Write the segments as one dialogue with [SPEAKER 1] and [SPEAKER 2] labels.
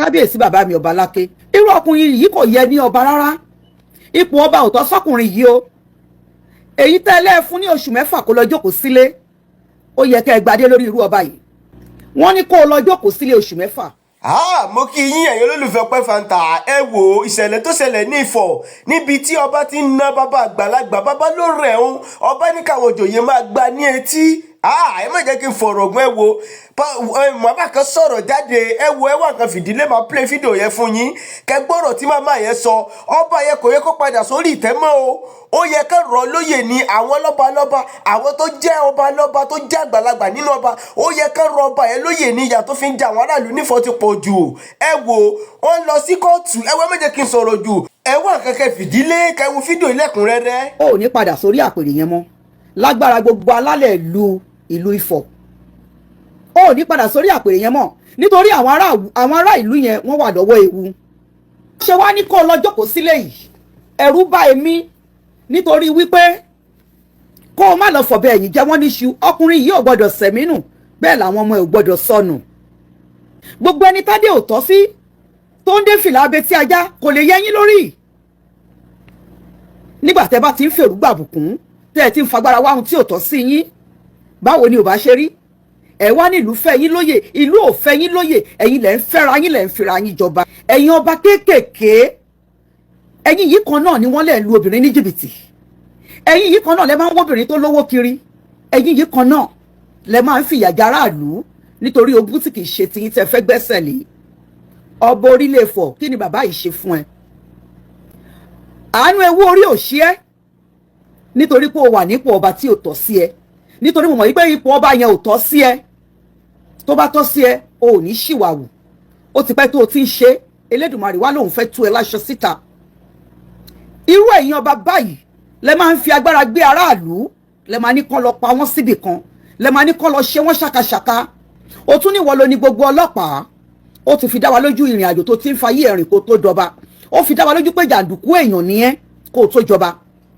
[SPEAKER 1] kábíyèsí bàbá mi ọba láké irú ọkùnrin yìí kò yẹ ní ọba rárá ipò ọba ò tọ́ sọ́kùnrin yìí o èyí tẹ́lẹ̀ fún ní oṣù 6 kó lọ jókòó sílé ó yẹ kẹ́ ẹ gbadé lórí irú ọba yìí wọ́n ní kó lọ jókòó sílé oṣù 6.
[SPEAKER 2] Mo kí yín ẹ̀yin olólùfẹ́ Ọpẹ́ Fanta ẹ wo ìṣẹ̀lẹ̀ tó ṣẹlẹ̀ ní Ifọ̀ níbi tí ọba ti ń ná bàbá àgbàlagbà bàbá ló rẹ̀ ń ọba ní káwọn òjòyè máa gba ní etí ẹ má jẹ́ kí n fọ̀rọ̀ ọ̀gbọ́n ẹ wo màmá kan sọ̀rọ̀ jáde ẹ wo ẹ wà kan fìdílé máa play fídíò yẹn fún yín kẹgbọ́rọ̀ tí màmá yẹn sọ ọba yẹn kò yẹ kó padà sórí ìtẹ́ mọ́ o ó yẹ ká rọ̀ lóyè ní àwọn lọ́balọ́ba àwọn tó jẹ́ ọba lọ́ba tó jẹ́ àgbàlagbà nínú ọba ó yẹ ká rọ̀ ọba yẹn lóyè ní ìyà tó fi ń jẹ àwọn aráàlú nífọ̀ ti pọ̀ jù ẹ wo wọ́n lọ sí kóòtù ẹ wọ́n méje kí n sọ̀rọ̀ jù ẹ wà kankan fìdílé kẹwu fídíò ilẹ̀kùnrẹ́rẹ́.
[SPEAKER 1] ó ní padà sórí àpèrè yẹn mọ́ lágbára gbogbo alálẹ̀ ìlú Ifọ̀ ó ní padà sórí àpèrè yẹn mọ́ nítorí àwọn ará ìlú yẹn wọ́n wà lọ́wọ́ ewu ṣé wàá ní kó lọ jókòó sílé yìí ẹ̀rù bá èmi nítorí wípé kó o má lọ fọ̀bẹ ẹ̀yìn jẹ wọ́n níṣu ọkùnrin yìí ò gbọ́dọ̀ sẹ̀mínù bẹ́ẹ̀ làwọn ọmọ ẹ̀ ò gbọ́dọ̀ sọnù gbogbo ẹni tádé ò tọ́ sí tó ń dé fìlà abetí ajá kò lè yẹ yín lórí nígbà tẹ́ bá ti ń fèrú gbàbùkún tẹ́ ẹ ti ń fagbára wá ohun tí ò tọ́ sí yín báwo ni ò bá ṣe rí ẹ wá nílùú fẹ́ yín lóyè ìlú ò fẹ́ yín lóyè ẹ̀yin lẹ ń fẹ́ra yín lẹ ń fira yín jọba ẹ̀yin ọba kéékèèké ẹ̀yin yìí kan náà ni wọ́n lè lu obìnrin ní jìbìtì ẹ̀yin yìí kan náà lẹ máa ń wọ́bìnrin tó lówó kiri ẹ̀yin yìí kan náà lẹ máa ń fìyà jẹ aráàlú nítorí ogún tí kìí ṣe tiyín tẹ́ fẹ́ gbẹ́sẹ̀ lé ọba orílẹ̀ Ifọ̀ kí ni bàbá yìí ṣe fún ẹ àánú ewu orí ò ṣe ẹ́ nítorí pé o wà nípò ọba tí ò tọ́ sí ẹ nítorí mo mọ̀ wípé ipò ọba yẹn ò tọ́ sí ẹ tó bá tọ́ sí ẹ o ò ní ṣìwàwù ó ti pẹ́ tó o ti ń ṣe Elédùmarè wá lòun fẹ́ tú ẹ láṣọ síta irú ẹ̀yin ọba báyìí lẹ máa ń fi agbára gbé aráàlú lẹ máa ní kán lọ pa wọ́n síbì kan lẹ máa ní kán lọ ṣe wọ́n ṣàkàṣàkà o tún níwọ ló ní gbogbo ọlọ́pàá ó ti fi dá wa lójú ìrìn àjò tó ti ń fayé ẹ̀rìn kó tó jọba ó fi dá wa lójú pé jàǹdùkú èèyàn ni ẹ́ kó tó jọba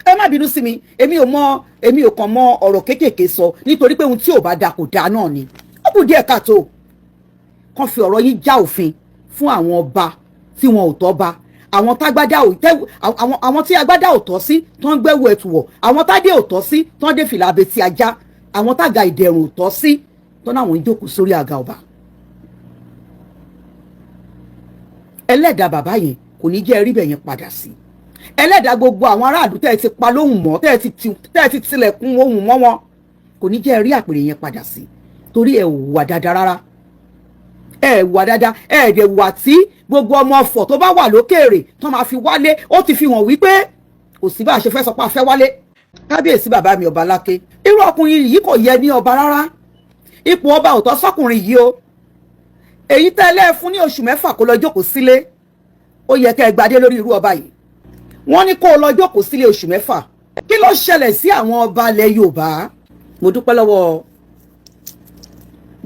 [SPEAKER 1] ẹ má bínú sí mi èmi ò kàn mọ ọ̀rọ̀ kéékèèké sọ nítorí pé ohun tí ò bá da kò dáa náà ni ó kù díẹ̀ káàtó kàn fi ọ̀rọ̀ yín já òfin fún àwọn ọba tí wọn ò tọ́ ba àwọn tí agbádá ò tọ́ sí tó ń gbẹ́wò ẹ̀tù wọ̀ àwọn tádé ò tọ́ sí tó ń dé fìlà abetí ajá àwọn tága ìdẹ̀rùn ò tọ́ sí tó náà wọ́n ń jókòó sórí àga ọba. ẹlẹ́dàá bàbá yẹn kò ní jẹ́ rí bẹ̀ yẹn padà sí ẹlẹ́dàá gbogbo àwọn aráàlú tẹ́ ẹ ti pa lóhùn mọ́ tẹ́ ẹ ti tilẹ̀kùn ohùn mọ́ wọn kò ní jẹ́ rí àpèrè yẹn padà sí torí ẹ ò wà dáadáa rárá ẹ wà dáadáa ẹ dẹ̀ wà tí gbogbo ọmọ ọ̀fọ̀ tó bá wà lókèèrè tó máa fi wálé ó ti fi hàn wípé kò sí bá a ṣe fẹ́ sọ pé a fẹ́ wálé. kábíyèsí bàbá mi ọba láké irú ọkùnrin yìí kò yẹ ní ọba rárá ipò ọba ò tọ́ sọ́kùnrin yìí o èyí tẹ́lẹ̀ fún ní oṣù 6 kó lọ jókòó sílé ó yẹ kẹ́ ẹ gbadé lórí irú ọba yìí wọ́n ní kó lọ jókòó sílé oṣù 6 kí ló ṣẹlẹ̀ sí àwọn ọba ilẹ̀ Yorùbá. mo dúpẹ́ lọ́wọ́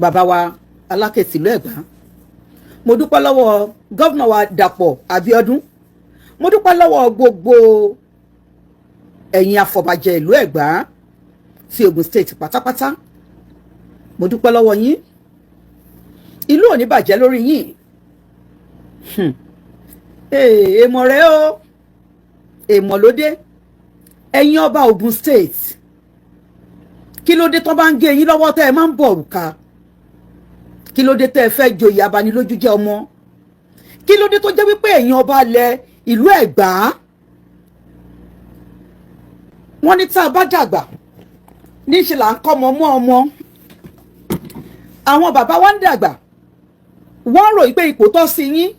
[SPEAKER 1] bàbá wa Aláké tìlú Ẹ̀gbá mo dúpẹ́ lọ́wọ́ gọ́vnà wa Dàpọ̀ Abíọ́dún mo dúpẹ́ lọ́wọ́ gbogbo ẹ̀yin afọbajẹ ìlú Ẹ̀gbá ti Ògùn state pátápátá mo dúpẹ́ lọ́wọ́ yín ìlú ò ní bàjẹ́ lórí yín èèmọ̀ rẹ o èèmọ̀ ló dé ẹ̀yin ọba Ògùn state kí ló dé tó bá ń gé yín lọ́wọ́ tẹ́ ẹ máa ń bọ̀ òrùka kí ló dé tẹ́ ẹ fẹ́ joyè abanilójú jẹ́ ọmọ kí ló dé tó jẹ́ wípé ẹ̀yin ọba alẹ̀ ìlú Ẹ̀gbá wọ́n ní tá a bá dàgbà níṣẹ́ là ń kọ́ ọmọ mọ́ ọmọ àwọn bàbá wa ń dàgbà wọ́n rò wípé ipò tọ́ sí yín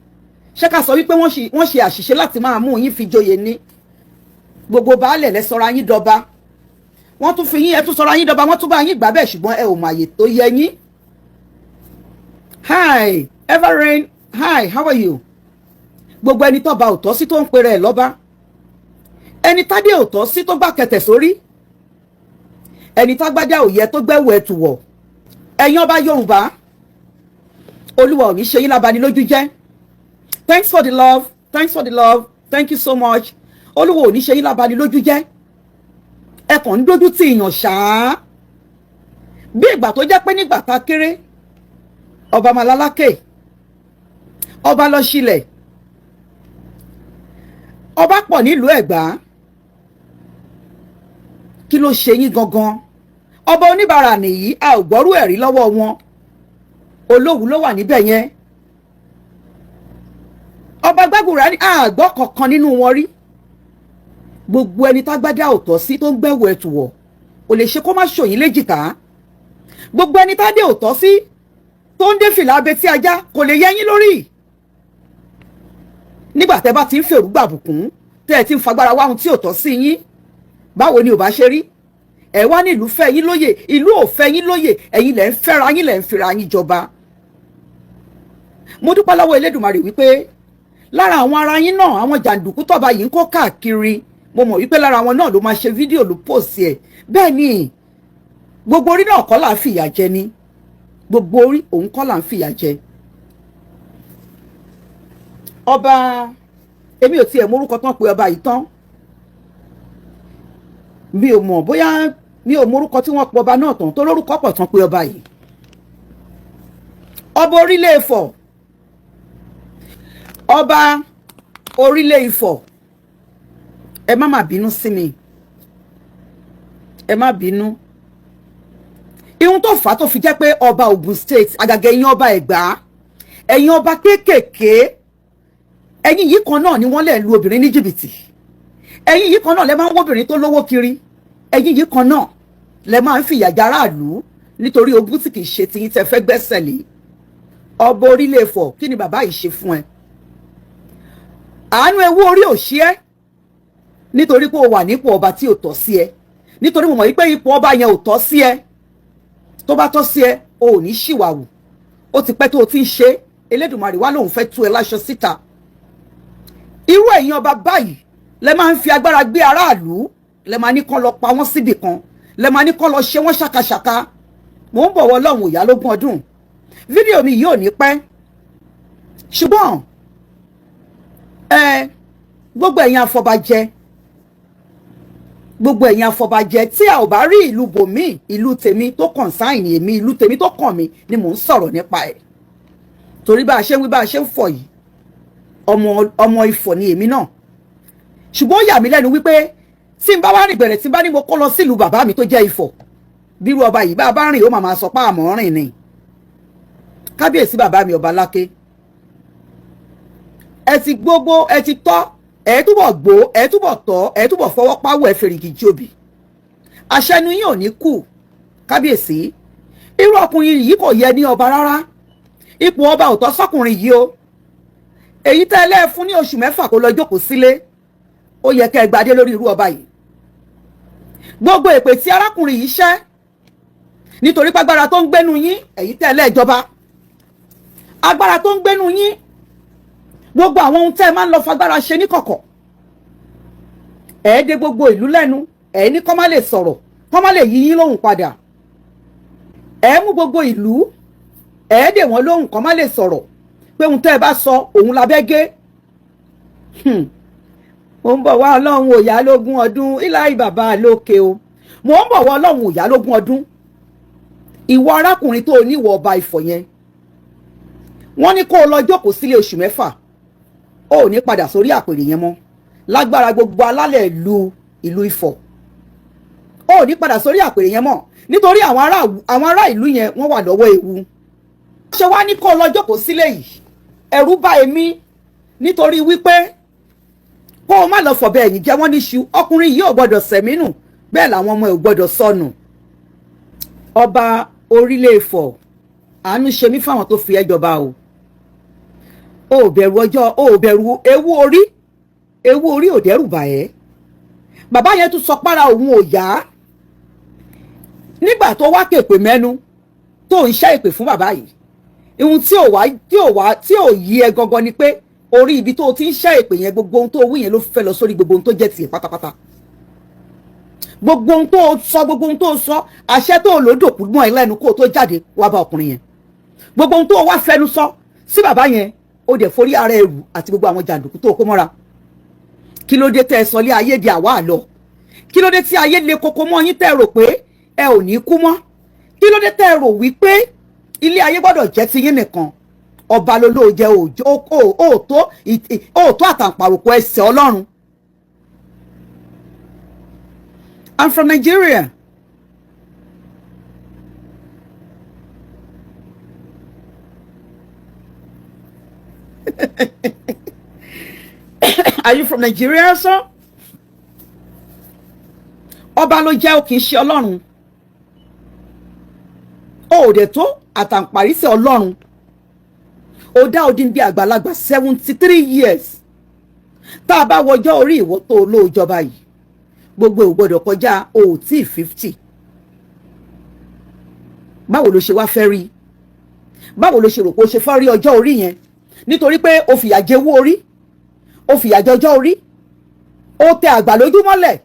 [SPEAKER 1] ṣé ká sọ wípé wọ́n ṣe àṣìṣe láti máa mú yín fi joyè ní gbogbo baálẹ̀ lẹ sọra yín dọba wọ́n tún fi yín ẹ tún sọra yín dọba wọ́n tún bá yín gbà bẹ́ẹ̀ ṣùgbọ́n ẹ ò mọ àyè tó yẹ yín. Hi Everrain, hi, how are you? gbogbo ẹni tó bá ò tọ́ sí tó ń pèrè ẹ̀ lọ́ba ẹni tádé ò tọ́ sí tó gbà kẹtẹ̀ sórí ẹni tágbádá ò yẹ tó gbẹ́wò ẹ̀tù wọ̀ ẹ̀yin ọba Yorùbá Olúwa ò ní ṣe yín lábanilójú jẹ́. Thanks for the love, thanks for the love, thank you so much. Olúwa ò ní ṣe yín lábanilójú jẹ́. Ẹ kàn ń dójú tì yàn ṣáá bí ìgbà tó jẹ́ pé nígbà tá kéré ọba Aláké ọba lọ sílẹ̀, ọba pọ̀ nílùú Ẹ̀gbá. Kí ló ṣe yín gangan? Ọba oníbàárà nìyí, a ò gbọ́rú ẹ̀rí lọ́wọ́ wọn. Olówù ló wà níbẹ̀ yẹn. Ọba Gbàgùrà ní àgbọ́ kankan nínú wọn rí. Gbogbo ẹni tágbádá ò tọ́ sí tó ń gbẹ́wò ẹ̀tùwọ̀ ò lè ṣe kó má ṣòyìn léjìká. Gbogbo ẹni tádé ò tọ́ sí tó ń dé fìlà abetí ajá kò lè yẹ yín lórí. Nígbà tẹ́ bá ti ń fèrú gbàbùkún tẹ́ ẹ ti ń fagbára wá ohun tí ò tọ́ sí yín, báwo ni ò bá ṣe rí? Ẹ wá ní ìlú fẹ́ yín lóyè, ìlú ò fẹ́ yín lóyè, ẹ̀yin lẹ̀ ń fẹ́ra yín, lẹ̀ ń fira yín jọba. Mo dúpẹ́ lọ́wọ́ Elédùmarè wípé lára àwọn ara yín náà, àwọn jàǹdùkú tọ́ba yìí ń kó káàkiri, mo mọ̀ wípé lára wọn náà ló máa ṣe fídíò ló pòsì ẹ̀. Bẹ́ẹ̀ ni gbogbo orí náà kọ́ là ń fìyà jẹ ni, gbogbo orí òun kọ́ là ń fìyà jẹ. Ọba, èmi ò tiẹ̀ mórúkọ tán pé ọba yìí tán, mi ò mọ̀ bóyá mi ò mórúkọ tí wọ́n pọ̀ ọba náà tán tó lórúkọ pọ̀ tán pé ọba yìí. Ọba orílẹ̀ Ifọ̀, ọba orílẹ̀ Ifọ̀, ẹ má bínú sí mi, ẹ má bínú. Ihun tó fà á tó fi jẹ́ pé ọba Ògùn state, àgàgà ẹ̀yin ọba Ẹ̀gbá, ẹ̀yin ọba kéékèèké, ẹ̀yin yìí kan náà ni wọ́n lè lu obìnrin ní jìbìtì. Ẹ̀yin yìí kan náà lẹ máa ń wọ́ obìnrin tó lówó kiri. Ẹ̀yin yìí kan náà lẹ máa ń fìyà jẹ aráàlú nítorí ogún tí kì í ṣe tiyín tẹ́ fẹ́ gbẹ́sẹ̀ lé. Ọba orílẹ̀ Ifọ̀, kí ni bàbá yìí ṣe fún ẹ? Àánú ewu orí ò ṣe ẹ́ nítorí pé o wà nípò ọba tí ò tọ́ sí ẹ, nítorí mo mọ̀ wípé ipò ọba yẹn ò tọ́ sí ẹ. Tó bá tọ́ sí ẹ, o ò ní ṣìwàwù. Ó ti pẹ́ tó o ti ń ṣe, Elédùmarè wá lòun fẹ́ tú ẹ láṣọ síta. Irú ẹ̀yin ọba báyìí lẹ máa ń fi agbára gbé aráàlú, lẹ máa ní kán lọ pa wọ́n síbì kan, lẹ máa ní kán lọ ṣe wọ́n ṣàkàṣàkà. Mò ń bọ̀wọ̀ Ọlọ́run òyà lógún ọdún. Fídíò mi yóò ní pẹ́. Ṣùgbọ́n gbogbo ẹ̀yin afọbajẹ, gbogbo ẹ̀yin afọbajẹ tí a ò bá rí ìlú bòmíì, ìlú tèmi tó concern èmi, ìlú tèmi tó kàn mí ni mò ń sọ̀rọ̀ nípa ẹ̀. Torí bá a ṣe ń wí bá a ṣe ń fọ̀ yìí, ọmọ Ifọ̀ ni èmi náà. Ṣùgbọ́n ó yà mí lẹ́nu wípé tí n bá wá rìn bẹ̀rẹ̀, tí n bá ní mo kó lọ sílùú bàbá mi tó jẹ́ Ifọ̀, bírú ọba yìí bá a bá rìn ó máa sọ pé àmọ́ rìn ni. Kábíyèsí bàbá mi ọba Láké, ẹ ti gbogbo, ẹ ti tọ́, ẹ túbọ̀ gbó, ẹ túbọ̀ tọ́, ẹ túbọ̀ fọwọ́ páwọ́ ẹ fèrègì jòbì. Àṣẹnu yín ò ní kù. Kábíyèsí, irú ọkùnrin yìí kò yẹ ní ọba rárá. Ipò ọba ò tọ́ sọ́kùnrin yìí o. Èyí tẹ́ ẹ fún ní oṣù 6 kó lọ jókòó sílé, ó yẹ kẹ́ ẹ gbadé lórí irú ọba yìí. Gbogbo èpè tí arákùnrin yìí ṣẹ́ nítorí pé agbára tó ń gbénu yín, èyí tẹ́ ẹ ìjọba, agbára tó ń gbénu yín, gbogbo àwọn ohun tẹ́ ẹ máa ń lọ fagbára ṣe níkọ̀kọ̀, ẹ dé gbogbo ìlú lẹ́nu, ẹ ní kó má lè sọ̀rọ̀, kó má lè yí yín lóhùn padà. Ẹ mú gbogbo ìlú, ẹ dè wọ́n lóhùn kó má lè sọ̀rọ̀, pé ohun tẹ́ ẹ bá sọ òun la bẹ́ gé. Mo ń bọ̀ wá Ọlọ́run òyà lógún ọdún, ìlàyé bàbá lókè o. Mo ń bọ̀ wá Ọlọ́run òyà lógún ọdún. Ìwọ arákùnrin tó oníwọ̀ ọba Ifọ̀ yẹn, wọ́n ní kó o lọ jókòó sílé oṣù 6, ó ò ní padà sórí àpèrè yẹn mọ́. Lágbára gbogbo alálẹ̀ ìlú Ifọ̀, ó ò ní padà sórí àpèrè yẹn mọ́, nítorí àwọn ará ìlú yẹn wọ́n wà lọ́wọ́ ewu. Ṣé wá ní kó o lọ jókòó sílé yìí? Ẹ̀rù bà èmi nítorí wípé kó o má lọ fọ̀bẹ ẹ̀yìn jẹ wọ́n níṣu. Ọkùnrin yìí ò gbọ́dọ̀ sẹ̀mínù, bẹ́ẹ̀ làwọn ọmọ ẹ̀ ò gbọ́dọ̀ sọnù. Ọba orílẹ̀ Ifọ̀, àánú ṣe mí fáwọn tó fi ẹ́ jọba o. O ò bẹ̀rù ọjọ́, o ò bẹ̀rù ewu orí ò dẹ́rù bà ẹ́. Bàbá yẹn tún sọ pára òun ò yá nígbà tó wá kèpè mẹ́nu tó ń ṣẹ́ ìpè fún bàbá yìí. Ihun tí ò yí ẹ gangan ni pé orí ibi tó ti ń ṣẹ́ ìpè yẹn, gbogbo ohun tó wí yẹn ló fẹ́ lọ sórí gbogbo ohun tó jẹ́ tiẹ̀ pátápátá. Gbogbo ohun tó sọ, àṣẹ tó lò dòkú mọ́ ẹ lẹ́nu kó tó jáde wá bá ọkùnrin yẹn. Gbogbo ohun tó wá fẹnu sọ sí bàbá yẹn, ó dẹ̀ forí ara ẹrù àti gbogbo àwọn jàǹdùkú tó kó mọ́ra. Kí ló dé tẹ́ ẹ sọ lé ayé di àwa àlọ? Kí ló dé tí ayé le koko mọ́ yín tẹ́ ẹ rò pé ẹ ò ní kú mọ́? Kí ló dé tẹ́ ẹ rò wípé ilé ayé gbọ́dọ̀ jẹ́ ti yín nìkan? ọba lolóò jẹ òótọ́ àtàǹpàròkọ ẹsẹ̀ Ọlọ́run. I'm from Nigeria. Are you from Nigeria, sir? Ọba ló jẹ́, ó kì í ṣe Ọlọ́run. Ó dẹ̀ tó àtàǹparísẹ̀ Ọlọ́run. Ó dá odindi àgbàlagbà 73 years. Tá a bá wọjọ́ orí ìwọ tó olóòjọba yìí, gbogbo ò gbọdọ̀ kọjá òtí 50. Báwo ló ṣe wá fẹ́ rí? Báwo ló ṣe rò pé ó ṣe fẹ́ rí ọjọ́ orí yẹn? Nítorí pé ó fìyà jẹ owó orí, ó fìyà jẹ ọjọ́ orí, ó tẹ àgbà lójú mọ́lẹ̀.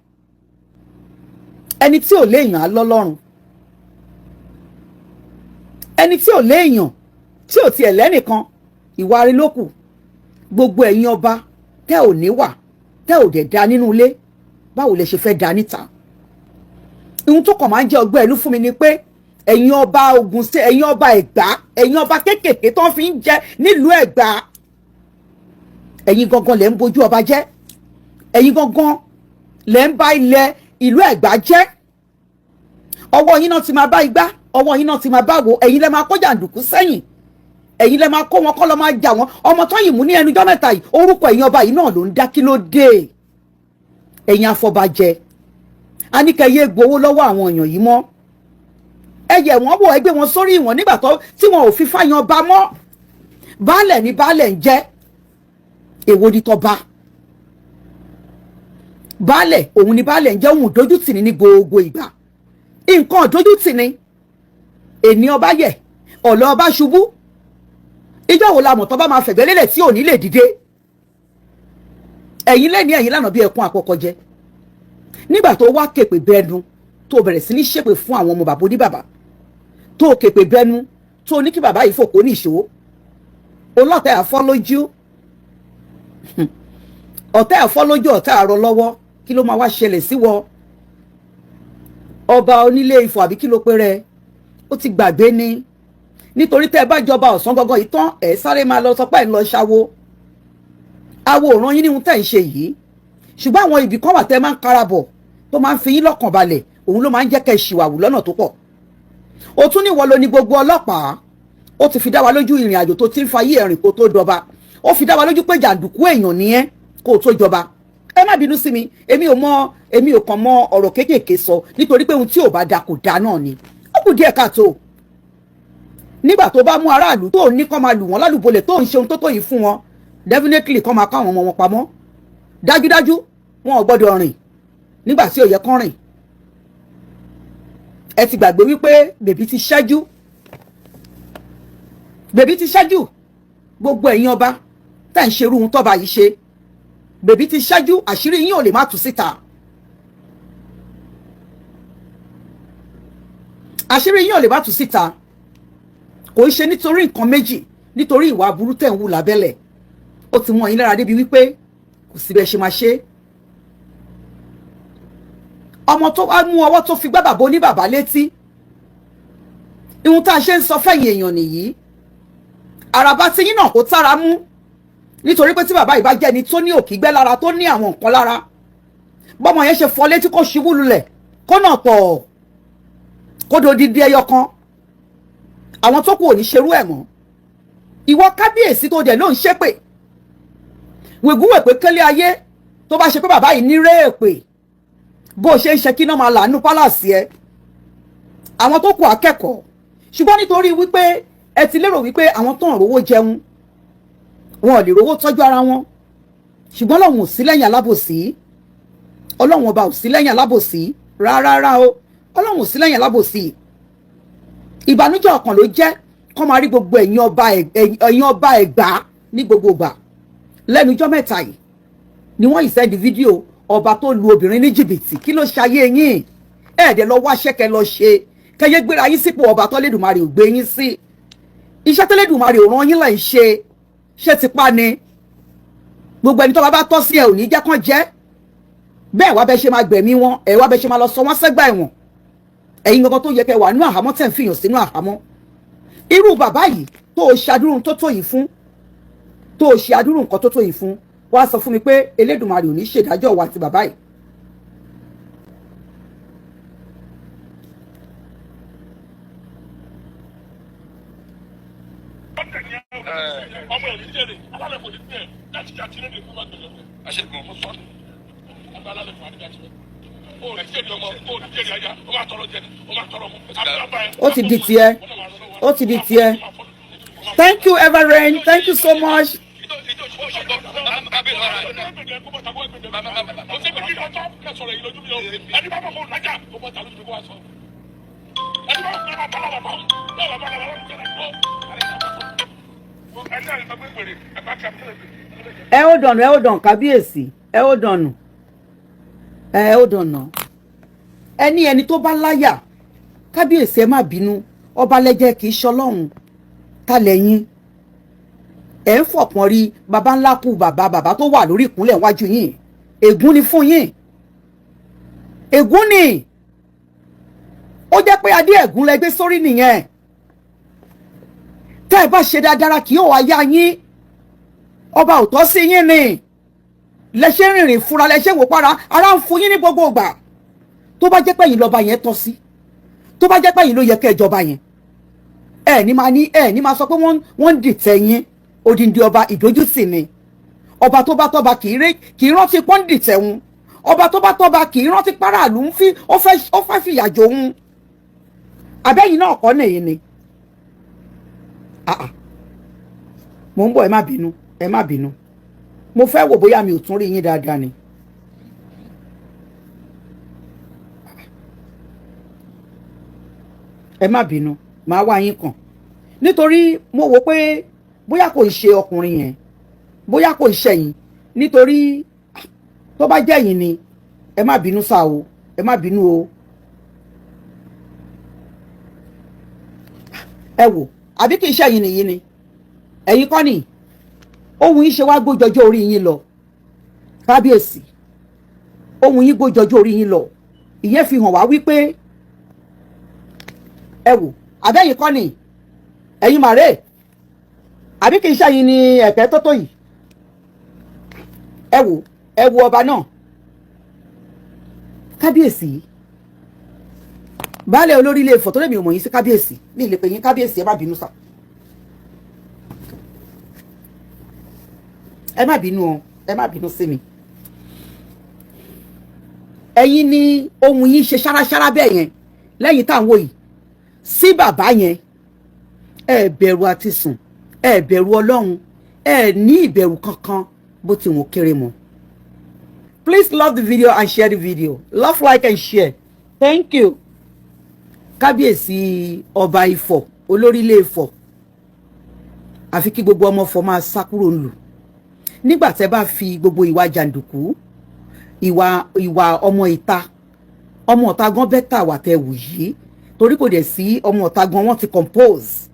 [SPEAKER 1] Ẹni tí ò léèyàn á lọ́lọ́run. Ẹni tí ò léèyàn, tí ò tiẹ̀ lẹ́nìkan, ìwà rí ló kù. Gbogbo ẹ̀yin ọba tẹ́ ò níwà, tẹ́ ò dẹ̀ da nínú ilé, báwo lẹ ṣe fẹ́ da níta? Ohun tó kàn máa ń jẹ́ ọgbẹ́ ìlú fún mi ni pé ẹ̀yin ọba Ògùn ṣe, ẹ̀yin ọba Ẹ̀gbá, ẹ̀yin ọba kéékèèké tó ń fi ń jẹ nílùú Ẹ̀gbá, ẹ̀yin gangan lẹ ń bojú ọba jẹ́, ẹ̀yin gangan lẹ ń bá ilẹ̀ ìlú Ẹ̀gbá jẹ́. Ọwọ́ yín náà ti máa bá igbá, ọwọ́ yín náà ti máa bá wo, ẹ̀yin lẹ máa kó jàǹdùkú sẹ́yìn, ẹ̀yin lẹ máa kó wọn kọ́ lọ máa jà wọn. Ọmọ tó yìí mú ní ẹnujọ́ mẹ́ta yìí, orúkọ ẹ̀yin ọba yìí náà ló ń dá, kí ló dé? Ẹ̀yin afọbajẹ, a ní kẹ́ yé gbowó lọ́wọ́ àwọn èèyàn yìí mọ́. Ẹ yẹ̀ wọ́n wò, ẹ gbé wọn sórí ìwọ̀n nígbà tí wọn ò fi fáyan ọba mọ́. Baálẹ̀ ni baálẹ̀ ń jẹ́, èwo ni tọba? Baálẹ̀ òun ni baálẹ̀ ń jẹ́, òun dójútì ní gbogbo ìgbà. Nǹkan dójútì ni. Èní ọba yẹ̀, ọ̀lọ́ ọba ṣubú. Ìjọ́ wo la mọ̀ tọ́ba máa fẹ̀gbẹ́ lélẹ̀ tí ò ní lè dìde? Ẹ̀yin lẹ́ni ẹ̀yin lánàá bí ẹkún àkọ́kọ́ jẹ. Nígbà tó wá kèpè bẹnu, tó bẹ̀rẹ̀ sí ní ṣépè fún àwọn ọmọ bàbá oníbàbá, tó kèpè bẹnu, tó ní kí bàbá yìí fòkó ní ìṣó, olọ́tẹ̀ àfọ́lójú, ọ̀tẹ̀ àfọ́lójú, ọ̀tẹ̀ àrọ lọ́wọ́, kí ló máa wá ṣẹlẹ̀ sí wọ? Ọba onílé Ifọ̀ àbí kí ló pé rẹ? Ó ti gbàgbé ni. Nítorí tẹ́ ẹ bá jọba ọ̀sán gangan yìí tán, ẹ sáré máa lọ sọ pé ẹ ń lọ ṣáwó. Awo òran yín ní ohun tẹ́ ń ṣe yìí. Ṣùgbọ́n àwọn ibì kan wà tẹ́ máa ń karabọ̀ tó máa ń fi yín lọ́kàn balẹ̀, òun ló máa ń jẹ́ kẹ́ ṣìwàwù lọ́nà tó pọ̀. Ó tún ní ìwọ ló ní gbogbo ọlọ́pàá. Ó ti fi dá wa lójú ìrìn àjò tó ti ń fa yí ẹ̀rìn kó tó dọba. Ó fi dá wa lójú pé jàǹdùkú èèyàn ni ẹ́ kó tó jọba. Ẹ má bínú sí mi, èmi ò kàn mọ ọ̀rọ̀ kéékèèké sọ, nítorí pé ohun tí ò bá da kò da náà ni. Ó kù díẹ̀ káàtó. Nígbà tó bá mú aráàlú tó ní kó máa lù wọ́n lálùbọ́lẹ̀ tó ń ṣe ohun tó tó yìí fún wọn, definitely kó máa ká àwọn ọmọ wọn pamọ́. Dájúdájú wọn ò gbọ́dọ̀ rìn nígbà tí ò yẹ kán rìn. Ẹ ti gbàgbé wípé bèbí ti ṣẹ́jú. Bèbí ti ṣẹ́jú. Gbogbo ẹ̀yin ọba tẹ́ ń ṣerú ohun tọ́ba yìí ṣe. Bèbí ti ṣẹ́jú, àṣírí yín ò lè má tú síta. Àṣírí yín ò lè má tú síta. Kò ń ṣe nítorí nǹkan méjì, nítorí ìwà aburú tẹ̀ ń wù lábẹ́lẹ̀. Ó ti mọ yín lára débi wípé kò sí bẹ́ẹ̀ ṣe máa ṣe. Ọmọ tó wá mú ọwọ́ tó fi gbá bàbá oníbàbá létí. Ihun tá a ṣe ń sọ fẹ́yìn èèyàn nìyí. Àràbá tí yín náà kò tára mú. Nítorí pé tí bàbá yìí bá jẹ́ ẹni tó ní òkígbẹ́ lára, tó ní àwọn nǹkan lára, bọ́mọ yẹn ṣe fọ́ létí kó ṣubú lulẹ̀, kó náà tọ̀, kó dodidi ẹyọ kan. Àwọn tó kù ò ní ṣerú ẹ̀ mọ́. Ìwọ kábíyèsí tó dẹ̀ náà ń ṣépè. Wègúwè pé kélé ayé tó bá ṣe pé bàbá yìí ní réèpè, bó ṣe ń ṣe kí náà máa làánú pálàsì ẹ. Àwọn tó kù akẹ́kọ̀ọ́. Ṣùgbọ́n nítorí wípé ẹ ti lérò wípé àwọn tó ń rówó jẹun, wọn ò lè rówó tọ́jú ara wọn. Ṣùgbọ́n Ọlọ́run ò sí lẹ́yìn alábòsí. Ọlọ́run ọba ò sí lẹ́yìn alábòsí rárá o. Ọlọ́run ò sí lẹ́yìn alábòsí. Ìbànújẹ́ ọkàn ló jẹ́ kó máa rí gbogbo ẹ̀yin ọba Ẹ̀gbá ní gbogbo ìgbà. Lẹ́nujọ́ mẹ́ta yìí ni wọ́n ìsẹ́ndì fídíò ọba tó lu obìnrin ní jìbìtì. Kí ló ṣayé yín? Ẹ̀ẹ́dẹ̀ lọ wáṣẹ́ kẹ lọ ṣe. Kẹyẹ gbéra yín sípò ọba tọ́lẹ́dùmarè ò gbé yín sí. Iṣẹ́ tọ́lẹ́dùmarè ò rán yín lẹ́ ń ṣe ti pa ni. Gbogbo ẹni tó bá tọ́ sí ẹ ò ní jẹ́ kán jẹ́. Bẹ́ẹ̀ wá bẹ́ ṣe máa gbẹ̀mí wọn, ẹ̀ wá bẹ́ ṣe máa lọ sọ wọ́n sẹ́gbà ẹ̀wọ̀n. Ẹ̀yin gangan tó yẹ kẹ́ wà nínú àhámọ́ tẹ̀ ń fìyàn sínú àhámọ́. irú bàbá yìí tó o ṣàdúrún tó tó yìí fún, tó o ṣe àdúrún nǹkan tó tó yìí fún, wá sọ fún mi pé Elédùmarè ò ní ṣèdájọ́ wa àti bàbá yìí.
[SPEAKER 3] ọmọ ẹ̀ ní jẹ́rẹ̀ alálẹ̀ kò ní bẹ́ẹ̀ láti jà tí lóde fún wa gbẹ̀lẹ̀ àṣẹ̀gbọ̀n mo sọ ọba alálẹ̀ fún adíjà tí ó rẹ̀ jẹ́rẹ̀ ọmọ ó ní jẹ́rẹ̀ ayá ó máa tọrọ jẹ́rẹ̀ ó máa tọrọ mọ́.
[SPEAKER 1] ó ti di tiẹ̀, ó ti di tiẹ̀. Thank you Everrain, thank you so much. ẹ ó dọ̀nù kábíyèsí, ẹ ó dọ̀nù ẹni tó bá láyà kábíyèsí ẹ má bínú, ọba lẹ́jẹ̀ kì í ṣọlọ́run ta lẹ́yìn ẹ̀ ń fọ̀pọ̀n rí baba ńlá kú bàbá tó wà lórí ìkúnlẹ̀ wájú yín, ègún ni fún yín, ègún ni ó jẹ́ pé adé ẹ̀gún lẹ gbé sórí nìyẹn. tẹ́ ẹ bá ṣe dáadáa kì yóò wá yá yín, ọba ò tọ́ sí yín ni lẹ́ṣẹ̀ rìnrìn fúnra lẹ́ṣẹ̀ wò para ara ń fún yín ní gbogbo ìgbà. tó bá jẹ́ pé yín lọ́ba yẹn tọ́ sí, tó bá jẹ́ pé yín ló yẹ kẹ́ ẹ jọba yẹn, ẹ ní máa sọ pé wọ́n ń dìtẹ̀ yín. Odindi ọba ìdójútì ni, ọba tó bá tọ́ba kì í rántí pọ́n dìtẹ̀ wọn, ọba tó bá tọ́ba kì í rántí páràlú ń fi ó fẹ́ fìyà jò wọn. Abẹ́yìn náà kọ́ nìyí ni. Mo ń bọ̀, ẹ má bínú mo fẹ́ wò bóyá mi ò tún rí yín dáadáa ni. Ẹ má bínú, màá wá yín kàn nítorí mo wò pé bóyá kò ń ṣe ọkùnrin yẹn, bóyá kò ń ṣẹ̀yìn, nítorí tó bá jẹ́ yín ni ẹ má bínú sá o, ẹ má bínú o. Ẹ wò, àbí kì í ṣẹ̀yìn nìyí ni, ẹ̀yin kọ́ ni ohun yín ṣe wá gbójọjọ́ orí yín lọ kábíyèsí, ohun yín gbójọjọ́ orí yín lọ. Ìyẹn fi hàn wá wípé ẹ wò, àbẹ́yìn kọ́ ni ẹ̀yin màrè, àbí kì í ṣàyìn ní ẹ̀kẹ́ tó yìí. ẹ wo ọba náà kábíyèsí, baálé olórí ilé Ifọ̀ tó lè mi ò mọ̀ yín sí kábíyèsí, ní ilé pè yín kábíyèsí, ẹ má bínú sà, ẹ má bínú o, ẹ má bínú sí mi. Ẹ̀yin ni ohun yín ṣe ṣáráṣárá bẹ́ẹ̀ yẹn lẹ́yìn táwọn wò yìí sí bàbá yẹn, ẹ bẹ̀rù àti sùn, ẹ bẹ̀rù Ọlọ́run, ẹ ní ìbẹ̀rù kankan bó ti wọ́n kéré mọ́. Please love the video and share the video. Love, like and share. Thank you. Kábíyèsí ọba Ifọ̀, olórí ilé Ifọ̀, àfi kí gbogbo ọmọ Ifọ̀ máa sá kúrò ńlù. Nígbà tẹ́ bá fi gbogbo ìwà jàǹdùkú, ìwà ọmọ ìta, ọmọ ọ̀tá gan bẹ́tà wà tẹ́ wù yìí, torí kò dẹ̀ sí ọmọ ọ̀tá gan wọ́n ti compose.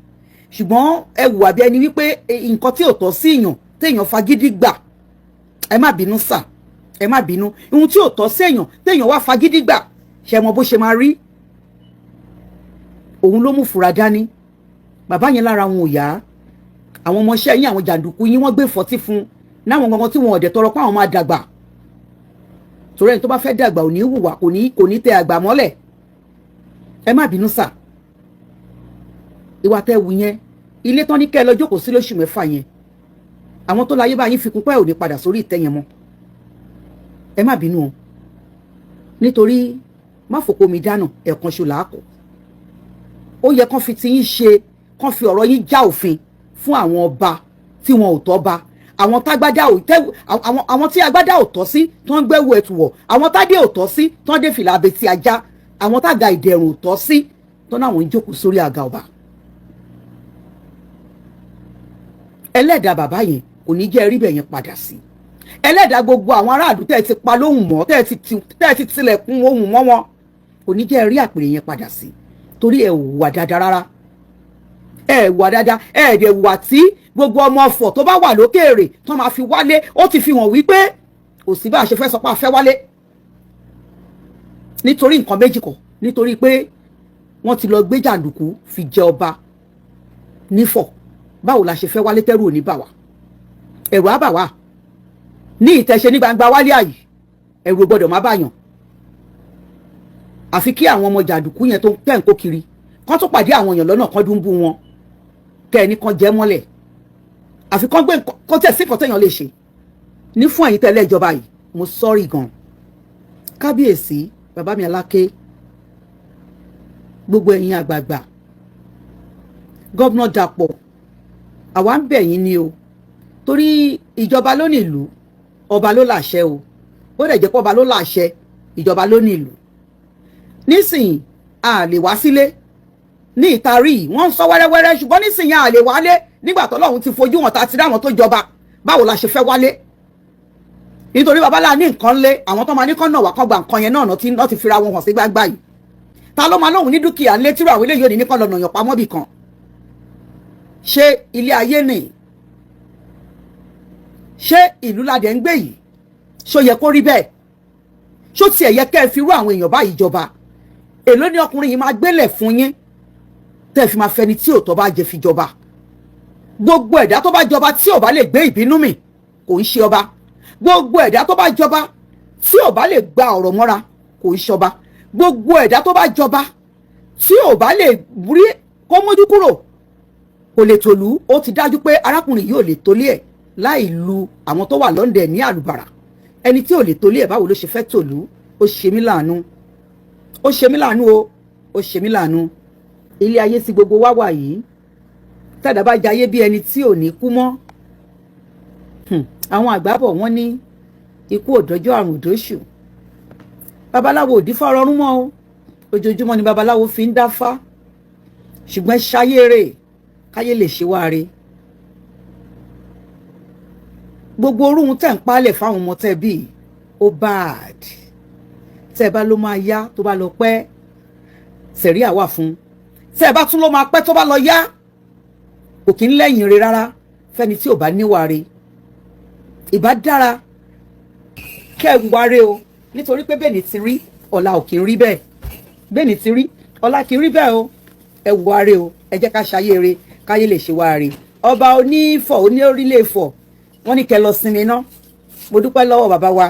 [SPEAKER 1] Ṣùgbọ́n ẹ wù àbí ẹni wípé nǹkan tí ò tọ́ sí èèyàn téèyàn fagídí gbà, ẹ má bínú sà, ẹ má bínú, ohun tí ò tọ́ sí èèyàn téèyàn wá fagídí gbà, ṣe mọ bó ṣe máa rí. Òun ló mú fura dání, bàbá yẹn lára wọn ò yá, àwọn ọmọọṣẹ́ yín àwọn jàǹdùkú yín wọ́n gbé fọ́tí fún náwọn gangan tí wọn ọ̀dẹ̀ tọrọ pé àwọn máa dàgbà, torí ẹni tó bá fẹ́ dàgbà ò ní hùwà, kò ní tẹ àgbà mọ́lẹ̀. Ẹ má bínú sà, ìwà tẹ́ wù yẹn, ilé tán ní kẹ́ ẹ lọ jókòó sí lóṣù mẹ́fà yẹn, àwọn tó láyé bá yín fi kún pẹ́ ò ní padà sórí ìtẹ́ yẹn mọ́. Ẹ má bínú o, nítorí má fòkó mi dáná ẹ̀kan ṣo làákọ̀. Ó yẹ kán fi tiyín ṣe, kán fi ọ̀rọ̀ yín já òfin fún àwọn ọba tí wọn ò tọ́ ba, àwọn tí agbádá ò tọ́ sí tó ń gbẹ́wò ẹ̀tù wọ̀, àwọn tádé ò tọ́ sí tó ń dé fìlà abetí ajá, àwọn tága ìdẹ̀rùn ò tọ́ sí tó náà wọ́n ń jókòó sórí àga ọba. Ẹlẹ́dàá bàbá yẹn kò ní jẹ́ rí bẹ̀ yẹn padà sí. Ẹlẹ́dàá gbogbo àwọn aráàlú tẹ́ ẹ ti pa lóhùn mọ́, tẹ́ ẹ ti tilẹ̀kùn ohùn mọ́ wọn, kò ní jẹ́ rí àpèrè yẹn padà sí, torí ẹ wà dáadáa rárá. Ẹ wà dáadáa, ẹ dẹ̀ wà tí gbogbo ọmọ Ifọ̀ tó bá wà lókèèrè tó máa fi wálé, ó ti fi hàn wípé kò sí bá a ṣe fẹ́ sọ pé a fẹ́ wálé. Nítorí nǹkan méjì kọ́, nítorí pé wọ́n ti lọ gbé jàǹdùkú fi jẹ ọba. nífọ̀ báwo la ṣe fẹ́ wálé tẹ́rù ò ní bà wá ẹ̀rù á bà wá ní ìtẹ̀ṣe ní gbangba wálé àyè ẹ̀rù gbọ́dọ̀ má bàyàn àfi kí àwọn ọmọ jàǹdùkú yẹn tó tẹ̀ ń kó kiri kán tó pàdé àwọn èèyàn lọ́nà kan dún bú wọn kẹ́ ẹni kan jẹ́ mọ́lẹ̀ àfi kán gbé kó tẹ̀ sí nǹkan téèyàn lè ṣe ní fún ẹ̀yin tẹ́lẹ̀ ìjọba yìí mo sọ́ọ̀rì gan kábíyèsí bàbá mi Aláké gbogbo ẹ̀yin àgbààgbà gọ́vnà Dàpọ̀ àwa ń bẹ̀ yín ni o torí ìjọba ló ní ìlú ọba ló láṣẹ o ó dẹ̀ jẹ́ pé ọba ló láṣẹ ìjọba ló ní ìlú nísìnyí a lè wá sílé ní ìtarí wọ́n ń sọ wẹ́rẹ́wẹ́rẹ́ ṣùgbọ́n nísìnyí a lè wálé nígbà tọ́lọ́run ti fojú wọn ta ti rí àwọn tó jọba báwo la ṣe fẹ́ wálé nítorí babalá ní nǹkan lé àwọn tó máa ní kán náà wà kán gba nǹkan yẹn náà ti fira wọn hàn sí gbágbá yìí ta ló máa lóhun ní dúkìá ńlé tírò àwọn eléyìí ò ní ní kán lọ nàyàn pamọ́ bì kan ṣé ilé ayé nì ṣé ìlú ládẹ ń gbé yìí ṣó yẹ kó rí bẹ́ẹ̀ ṣó tiẹ̀ yẹ kẹ́ ẹ fi rú àwọn èèyàn báyìí jọba èló ni ọkùnrin yìí máa gbélẹ̀ fún yín tẹ́ ẹ fi máa fẹni tí òótọ́ bá jẹ fi jọba gbogbo ẹ̀dá tó bá jọba tí ò bá lè gbé ìbínú mì kò ń ṣe ọba gbogbo ẹ̀dá tó bá jọba tí ò bá lè gba ọ̀rọ̀ mọ́ra kò ń ṣọba gbogbo ẹ̀dá tó bá jọba tí ò bá lè rí kó mójú kúrò kò lè tòlú ó ti dájú pé arákùnrin yìí ò lè tolé ẹ̀ láì lu àwọn tó wà lọ́ndẹ̀ ní àlùbàrà ẹni tí ò lè tolé ẹ̀ báwo ló ṣe fẹ́ tòlú ó ṣe mí láàánú ó ṣe mí láàánú o ó ṣe mí láàánú ilé ayé tí gbogbo wa wà yìí tàdá bá jayé bí ẹni tí ò ní kú mọ́ àwọn àgbàbọ̀ wọ́n ní ikú òdọ́jọ́ àrùn òdóṣù babaláwo ò dífá rọrùn mọ́ o ojoojúmọ́ ni babaláwo fi ń dáfá ṣùgbọ́n ṣayére káyé lè ṣe wáre gbogbo orúhun tẹ̀ ń palẹ̀ fáwọn ọmọ tẹ̀ bíi ó bad tẹ́ bá ló máa yá tó bá lọ pẹ́ sẹ̀rí àwà fún tẹ́ bá tún ló máa pẹ́ tó bá lọ yá kò kí ń lẹ́yìn re rárá fẹ́ni tí ò bá níwà re ìbá dára kẹ́ ẹ wá re o nítorí pé bẹ́ẹ̀ ni ti rí ọ̀la ò kì í rí bẹ́ẹ̀ bẹ́ẹ̀ ni ti rí ọ̀la kì í rí bẹ́ẹ̀ o ẹ wá re o ẹ jẹ́ ká ṣayé re káyé lè ṣe wá re ọba onífọ̀ oníorílẹ̀ Ifọ̀ wọ́n ní kẹ́ lọ sinmi ná mo dúpẹ́ lọ́wọ́ bàbá wa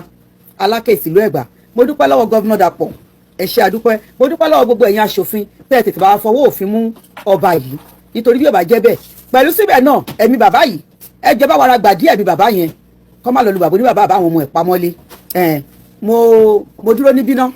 [SPEAKER 1] Aláké ìlú Ẹ̀gbá mo dúpẹ́ lọ́wọ́ gọ́vnà Dàpọ̀ ẹ ṣé àdúpẹ́ mo dúpẹ́ lọ́wọ́ gbogbo ẹ̀yin aṣòfin tẹ́ tètè bá fọwọ́ òfin mú ọba yìí nítorí bí ó bá jẹ́ bẹ́ẹ̀ pẹ̀lú síbẹ̀ náà ẹ̀mí bàbá yìí ẹ jẹ́ bá wàrà gbà díẹ̀ bí bàbá yẹn kọ́ má lọ lu bàbá ní bàbá àwọn ọmọ ẹ̀ pamọ́lé mo dúró níbí náà